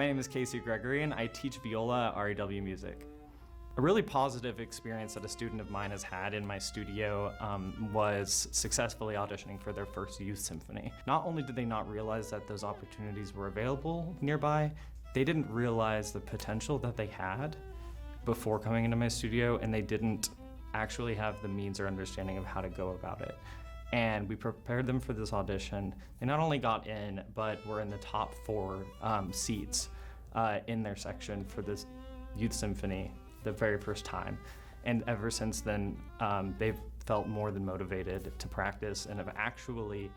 my name is Gregory, and I teach viola at REW Music. A really positive experience that a student of mine has had in my studio was successfully auditioning for their first youth symphony. Not only did they not realize that those opportunities were available nearby, they didn't realize the potential that they had before coming into my studio, and they didn't actually have the means or understanding of how to go about it. And we prepared them for this audition. They not only got in, but were in the top 4 seats in their section for this youth symphony the very first time. And ever since then, they've felt more than motivated to practice and have actually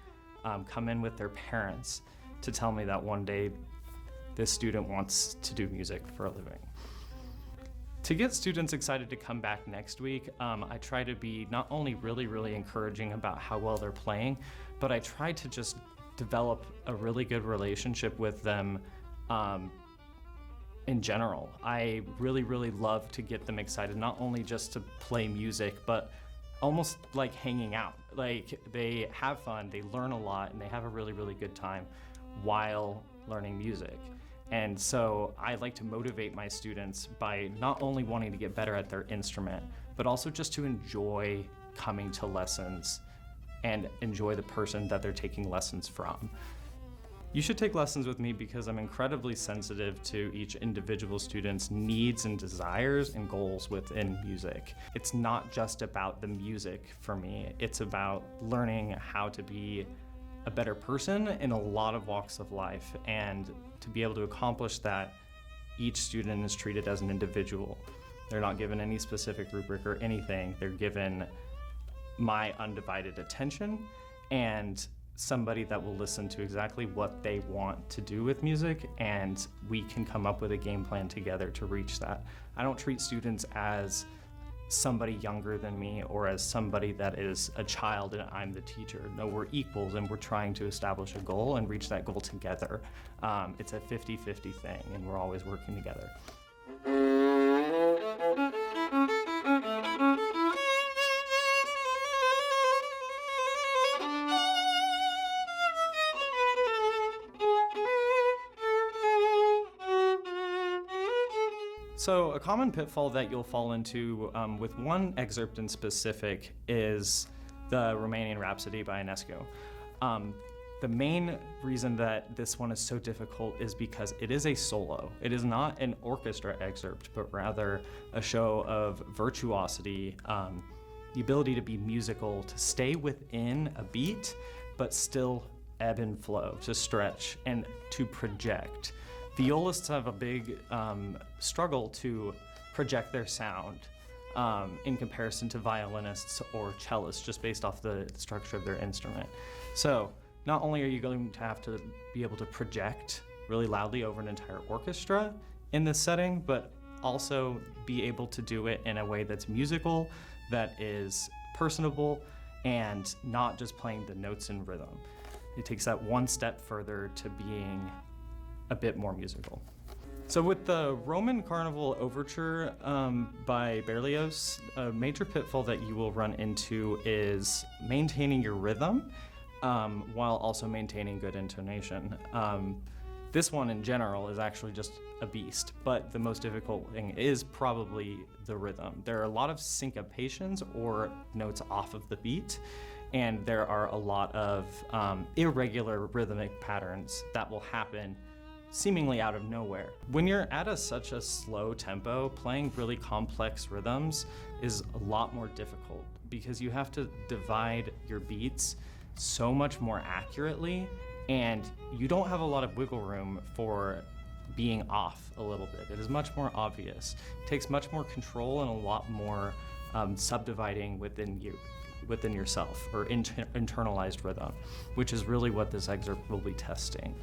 come in with their parents to tell me that one day this student wants to do music for a living. To get students excited to come back next week, I try to be not only really encouraging about how well they're playing, but I try to just develop a really good relationship with them in general. I really love to get them excited, not only just to play music, but almost like hanging out. Like, they have fun, they learn a lot, and they have a really good time while learning music. And so I like to motivate my students by not only wanting to get better at their instrument, but also just to enjoy coming to lessons and enjoy the person that they're taking lessons from. You should take lessons with me because I'm incredibly sensitive to each individual student's needs and desires and goals within music. It's not just about the music for me, it's about learning how to be a better person in a lot of walks of life, and to be able to accomplish that, each student is treated as an individual. They're not given any specific rubric or anything. They're given my undivided attention and somebody that will listen to exactly what they want to do with music, and we can come up with a game plan together to reach that. I don't treat students as somebody younger than me or as somebody that is a child and I'm the teacher. No, we're equals, and we're trying to establish a goal and reach that goal together. It's a 50-50 thing, and we're always working together. So a common pitfall that you'll fall into with one excerpt in specific is the Romanian Rhapsody by Ionescu. The main reason that this one is so difficult is because it is a solo. It is not an orchestra excerpt, but rather a show of virtuosity, the ability to be musical, to stay within a beat, but still ebb and flow, to stretch and to project. Violists have a big struggle to project their sound in comparison to violinists or cellists, just based off the structure of their instrument. So not only are you going to have to be able to project really loudly over an entire orchestra in this setting, but also be able to do it in a way that's musical, that is personable, and not just playing the notes in rhythm. It takes that one step further to being a bit more musical. So with the Roman Carnival Overture by Berlioz, a major pitfall that you will run into is maintaining your rhythm while also maintaining good intonation. This one in general is actually just a beast, but the most difficult thing is probably the rhythm. There are a lot of syncopations or notes off of the beat, and there are a lot of irregular rhythmic patterns that will happen seemingly out of nowhere. When you're at such a slow tempo, playing really complex rhythms is a lot more difficult because you have to divide your beats so much more accurately, and you don't have a lot of wiggle room for being off a little bit. It is much more obvious. It takes much more control and a lot more subdividing within yourself, or internalized rhythm, which is really what this excerpt will be testing.